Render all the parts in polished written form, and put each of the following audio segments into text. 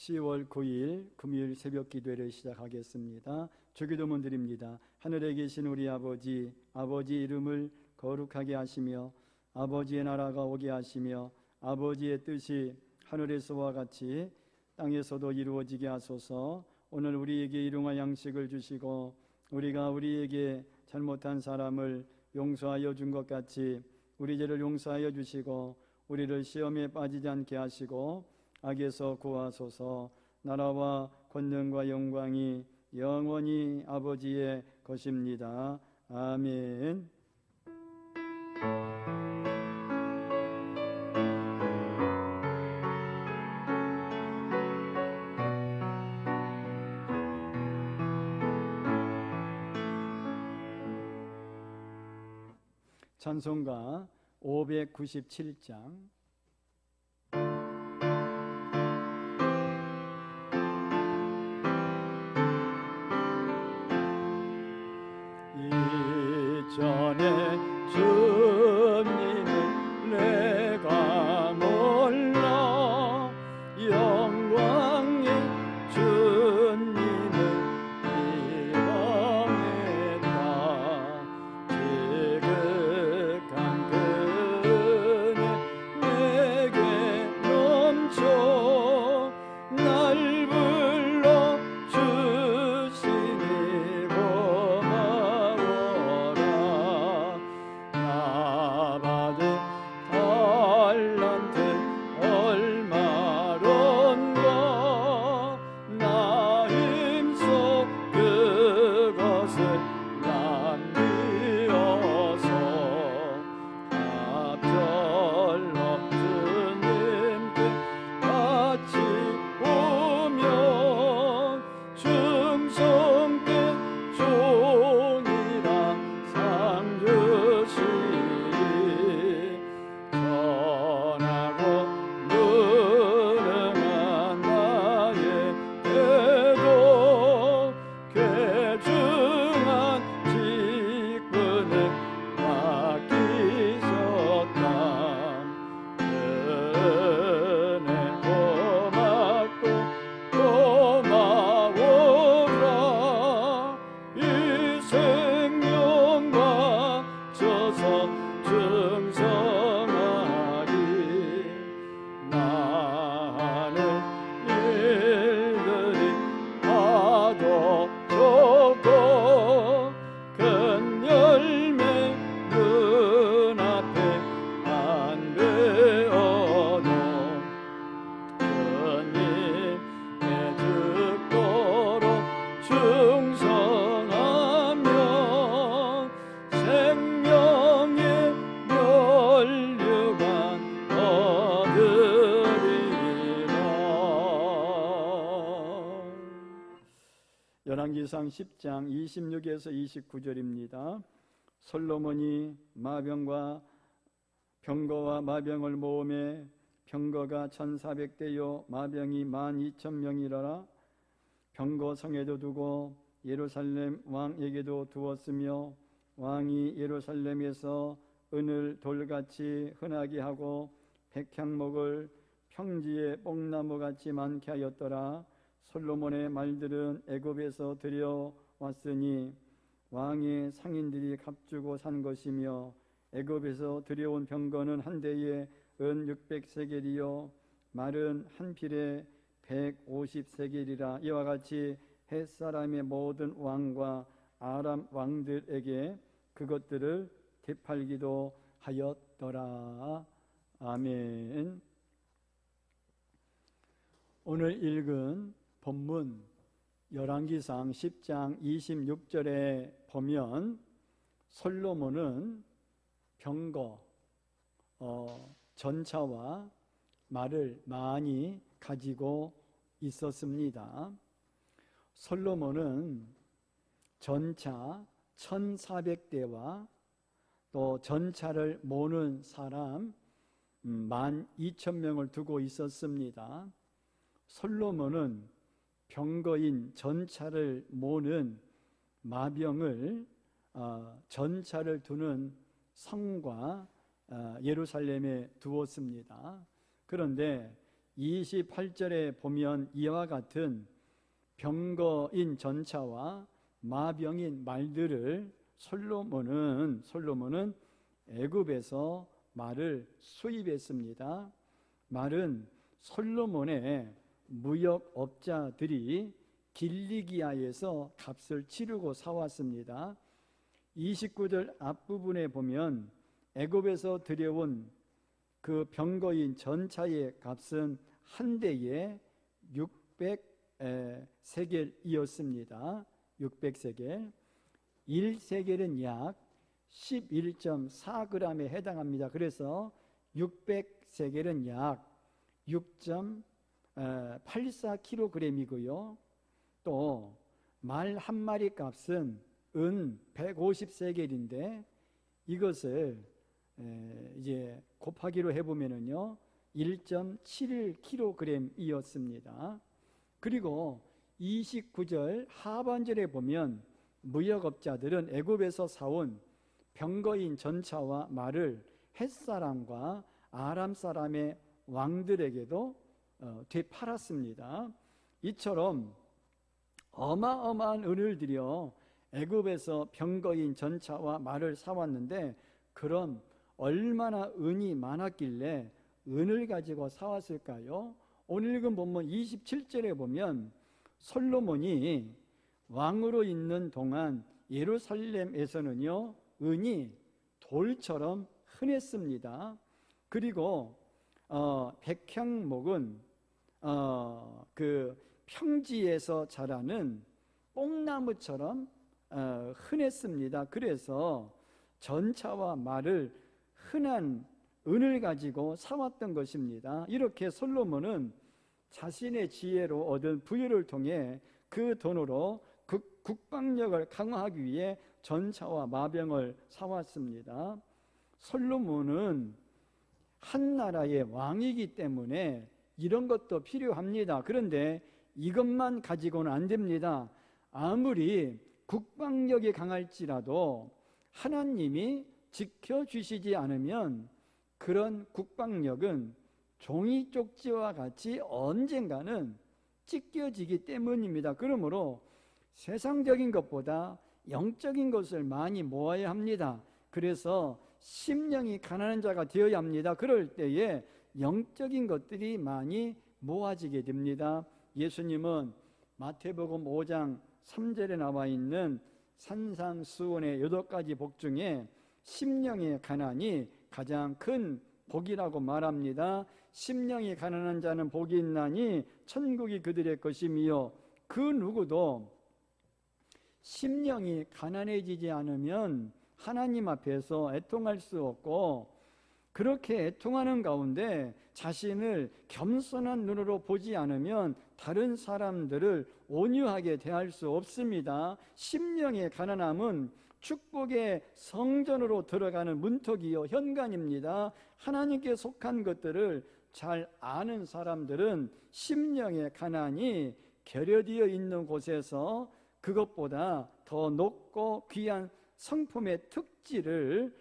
10월 9일 금요일 새벽 기도회를 시작하겠습니다. 주기도문 드립니다. 하늘에 계신 우리 아버지, 아버지 이름을 거룩하게 하시며 아버지의 나라가 오게 하시며 아버지의 뜻이 하늘에서와 같이 땅에서도 이루어지게 하소서. 오늘 우리에게 일용할 양식을 주시고 우리가 우리에게 잘못한 사람을 용서하여 준 것 같이 우리 죄를 용서하여 주시고 우리를 시험에 빠지지 않게 하시고 악에서 구하소서. 나라와 권능과 영광이 영원히 아버지의 것입니다. 아멘. 찬송가 597장 이전에 주님을 내가 몰라 영광의 주님을 비방했다. 지극한 그네 내게 넘쳐 날 불러 주시니 고마워라. 나 받은 달란트 얼마론가 나 힘써 그것을 남기어서 합절로 주님께 바치오며 충성된 종이라 상 주시니 선하고 무능한 나에게도 귀중한 직분을 맡기셨다. 은혜 고맙고 고마워라. 이 생명과 저서 충성하리. 나는 일들이 하도 좋고 큰 열매 눈앞에 안 되어도 주님의 뜻대로 충성하며 생명의 면류관 얻으리라. 열왕기상 10장 26에서 29절입니다. 솔로몬이 병거와 마병을 모으매 병거가 1400대요 마병이 12,000명이라. 병거 성에도 두고 예루살렘 왕에게도 두었으며 왕이 예루살렘에서 은을 돌같이 흔하게 하고 백향목을 평지에 뽕나무같이 많게 하였더라. 솔로몬의 말들은 애굽에서 들여왔으니 왕의 상인들이 값주고 산 것이며 애굽에서 들여온 병거는 한 대에 은 600세겔이요 말은 한 필에 150세겔이라. 이와 같이 햇사람의 모든 왕과 아람 왕들에게 그것들을 되팔기도 하였더라. 아멘. 오늘 읽은 본문 열왕기상 10장 26절에 보면 솔로몬은 병거, 전차와 말을 많이 가지고 있었습니다. 솔로몬은 전차 1400대와 또 전차를 모는 사람 12,000명을 두고 있었습니다. 솔로몬은 병거인 전차를 모는 마병을 전차를 두는 성과 예루살렘에 두었습니다. 그런데 28절에 보면 이와 같은 병거인 전차와 마병인 말들을 솔로몬은 애굽에서 말을 수입했습니다. 말은 솔로몬의 무역업자들이 길리기아에서 값을 치르고 사왔습니다. 29절 앞부분에 보면 애굽에서 들여온 그 병거인 전차의 값은 한 대에 600세겔이었습니다. 600세겔. 1세겔은 약 11.4g에 해당합니다. 그래서 600세겔은 약 6.84kg이고요. 또 말 한 마리 값은 은 150세겔인데 이것을 이제 곱하기로 해보면은요 1.71kg이었습니다. 그리고 29절 하반절에 보면 무역업자들은 애굽에서 사온 병거인 전차와 말을 헷사람과 아람 사람의 왕들에게도 되팔았습니다. 이처럼 어마어마한 은을 들여 애굽에서 병거인 전차와 말을 사왔는데 그럼 얼마나 은이 많았길래 은을 가지고 사왔을까요? 오늘 읽은 본문 27절에 보면 솔로몬이 왕으로 있는 동안 예루살렘에서는요 은이 돌처럼 흔했습니다. 그리고 백향목은 그 평지에서 자라는 뽕나무처럼 흔했습니다. 그래서 전차와 말을 흔한 은을 가지고 사왔던 것입니다. 이렇게 솔로몬은 자신의 지혜로 얻은 부유를 통해 그 돈으로 국방력을 강화하기 위해 전차와 마병을 사왔습니다. 솔로몬은 한 나라의 왕이기 때문에 이런 것도 필요합니다. 그런데 이것만 가지고는 안 됩니다. 아무리 국방력이 강할지라도 하나님이 지켜주시지 않으면 그런 국방력은 종이 쪽지와 같이 언젠가는 찢겨지기 때문입니다. 그러므로 세상적인 것보다 영적인 것을 많이 모아야 합니다. 그래서 심령이 가난한 자가 되어야 합니다. 그럴 때에 영적인 것들이 많이 모아지게 됩니다. 예수님은 마태복음 5장 3절에 나와 있는 산상수훈의 8가지 복 중에 심령의 가난이 가장 큰 복이라고 말합니다. 심령이 가난한 자는 복이 있나니 천국이 그들의 것이며 그 누구도 심령이 가난해지지 않으면 하나님 앞에서 애통할 수 없고 그렇게 애통하는 가운데 자신을 겸손한 눈으로 보지 않으면 다른 사람들을 온유하게 대할 수 없습니다. 심령의 가난함은 축복의 성전으로 들어가는 문턱이요 현관입니다. 하나님께 속한 것들을 잘 아는 사람들은 심령의 가난이 결여되어 있는 곳에서 그것보다 더 높고 귀한 성품의 특질을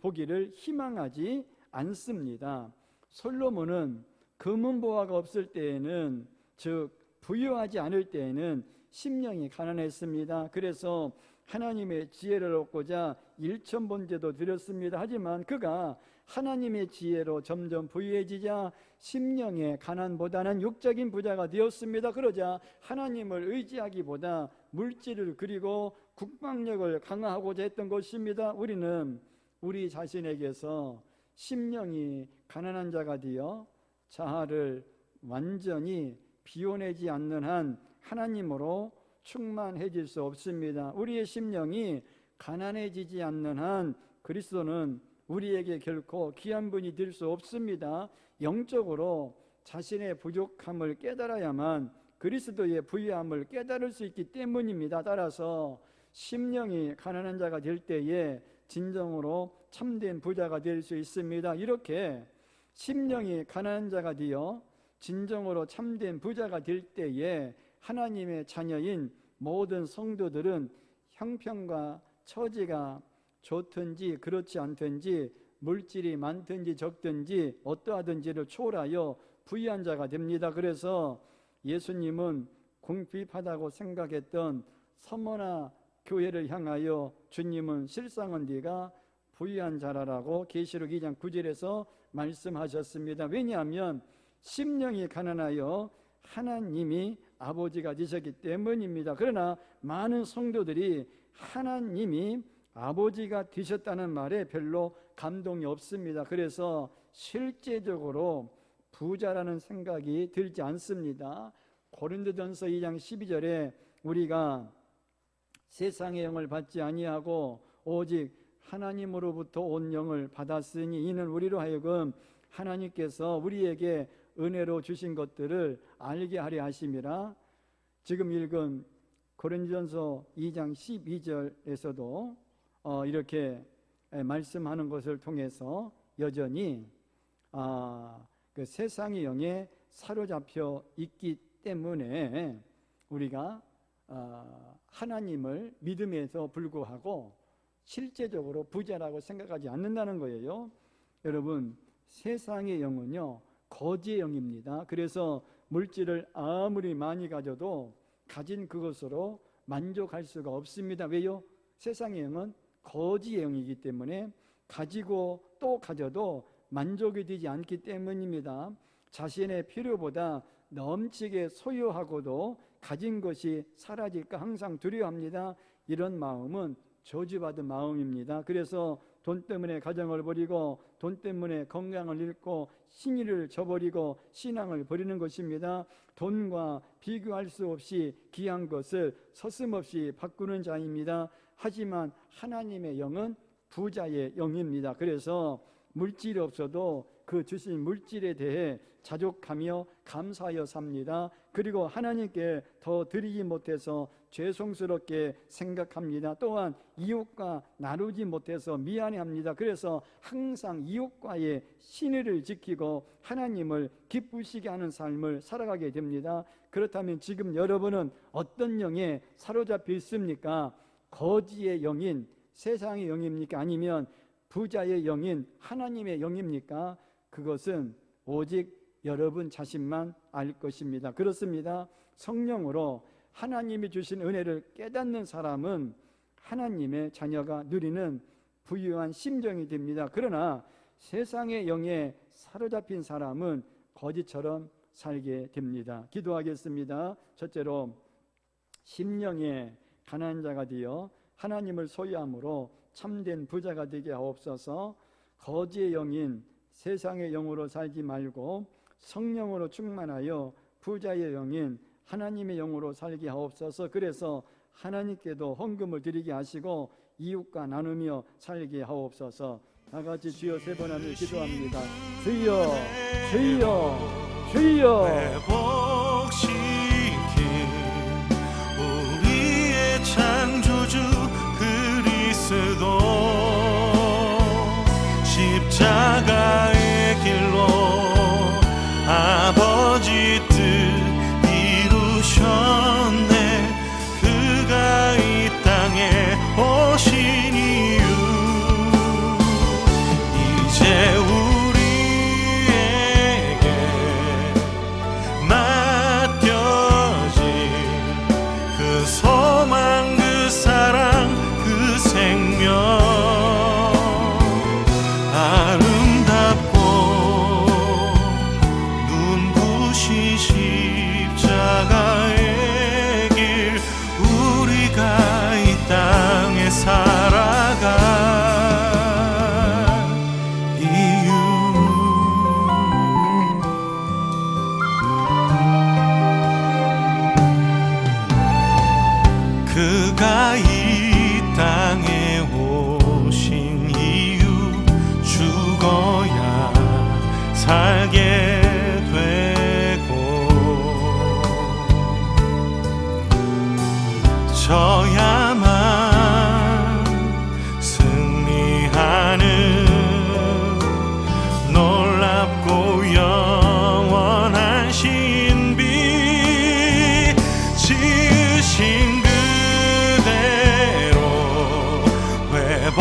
보기를 희망하지 않습니다. 솔로몬은 금은보화가 없을 때에는 즉 부유하지 않을 때에는 심령이 가난했습니다. 그래서 하나님의 지혜를 얻고자 1,000번제도 드렸습니다. 하지만 그가 하나님의 지혜로 점점 부유해지자 심령의 가난보다는 육적인 부자가 되었습니다. 그러자 하나님을 의지하기보다 물질을 그리고 국방력을 강화하고자 했던 것입니다. 우리는 우리 자신에게서 심령이 가난한 자가 되어 자아를 완전히 비워내지 않는 한 하나님으로 충만해질 수 없습니다. 우리의 심령이 가난해지지 않는 한 그리스도는 우리에게 결코 귀한 분이 될 수 없습니다. 영적으로 자신의 부족함을 깨달아야만 그리스도의 부유함을 깨달을 수 있기 때문입니다. 따라서 심령이 가난한 자가 될 때에 진정으로 참된 부자가 될 수 있습니다. 이렇게 심령이 가난한 자가 되어 진정으로 참된 부자가 될 때에 하나님의 자녀인 모든 성도들은 형편과 처지가 좋든지 그렇지 않든지 물질이 많든지 적든지 어떠하든지를 초월하여 부유한 자가 됩니다. 그래서 예수님은 궁핍하다고 생각했던 서머나 교회를 향하여 주님은 실상은 네가 부유한 자라라고 계시록 2장 9절에서 말씀하셨습니다. 왜냐하면 심령이 가난하여 하나님이 아버지가 되셨기 때문입니다. 그러나 많은 성도들이 하나님이 아버지가 되셨다는 말에 별로 감동이 없습니다. 그래서 실제적으로 부자라는 생각이 들지 않습니다. 고린도전서 2장 12절에 우리가 세상의 영을 받지 아니하고 오직 하나님으로부터 온 영을 받았으니 이는 우리로 하여금 하나님께서 우리에게 은혜로 주신 것들을 알게 하려 하심이라. 지금 읽은 고린도전서 2장 12절에서도 이렇게 말씀하는 것을 통해서 여전히 그 세상의 영에 사로잡혀 있기 때문에 우리가 하나님을 믿음에서 불구하고 실제적으로 부자라고 생각하지 않는다는 거예요. 여러분, 세상의 영은요 거지의 영입니다. 그래서 물질을 아무리 많이 가져도 가진 그것으로 만족할 수가 없습니다. 왜요? 세상의 영은 거지의 영이기 때문에 가지고 또 가져도 만족이 되지 않기 때문입니다. 자신의 필요보다 넘치게 소유하고도 가진 것이 사라질까 항상 두려워합니다. 이런 마음은 저주받은 마음입니다. 그래서 돈 때문에 가정을 버리고 돈 때문에 건강을 잃고 신의를 저버리고 신앙을 버리는 것입니다. 돈과 비교할 수 없이 귀한 것을 서슴없이 바꾸는 자입니다. 하지만 하나님의 영은 부자의 영입니다. 그래서 물질이 없어도 그 주신 물질에 대해 자족하며 감사하여 삽니다. 그리고 하나님께 더 드리지 못해서 죄송스럽게 생각합니다. 또한 이웃과 나누지 못해서 미안해합니다. 그래서 항상 이웃과의 신의를 지키고 하나님을 기쁘시게 하는 삶을 살아가게 됩니다. 그렇다면 지금 여러분은 어떤 영에 사로잡혀 있습니까? 거지의 영인 세상의 영입니까? 아니면 부자의 영인 하나님의 영입니까? 그것은 오직 여러분 자신만 알 것입니다. 그렇습니다. 성령으로 하나님이 주신 은혜를 깨닫는 사람은 하나님의 자녀가 누리는 부유한 심정이 됩니다. 그러나 세상의 영에 사로잡힌 사람은 거지처럼 살게 됩니다. 기도하겠습니다. 첫째로 심령의 가난한 자가 되어 하나님을 소유함으로 참된 부자가 되게 하옵소서. 거지의 영인 세상의 영으로 살지 말고 성령으로 충만하여 부자의 영인 하나님의 영으로 살게 하옵소서. 그래서 하나님께도 헌금을 드리게 하시고 이웃과 나누며 살게 하옵소서. 다같이 주여 세 번 하며 기도합니다. 주여 주여 주여. 회복시킨 우리의 창조주 그리스도 십자가의 길로 아버지 뜻 이루셨네. 그가 이 땅에 오신 이유 이제 우리에게 맡겨진 그 소망 그 사랑 그 생명 아름답고 눈부신 십자가의 길 우리가 이 땅에 살아갈 이유. 그가 이 땅에 오신 이유 죽어야 살게 되고 져야만 승리하는 놀랍고 영원한 신비 지으신 그대로 회복시킨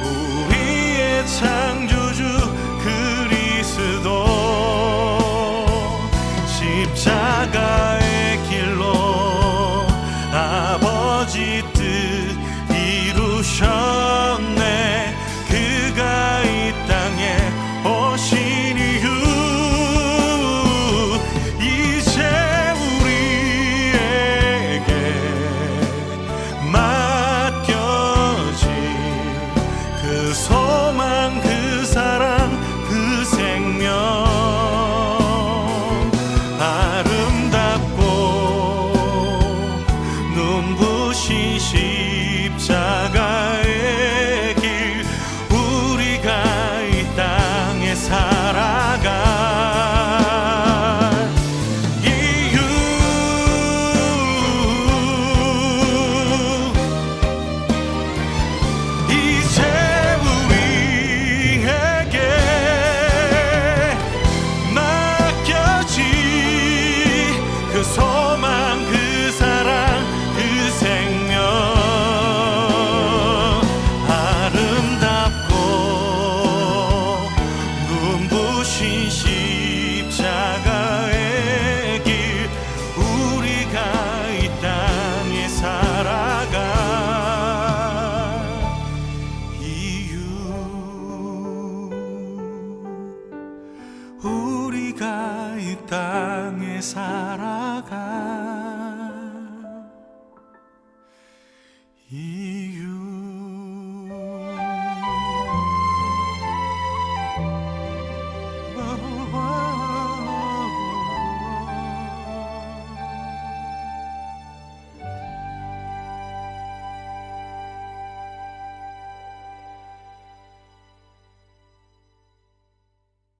우리의 창조주 그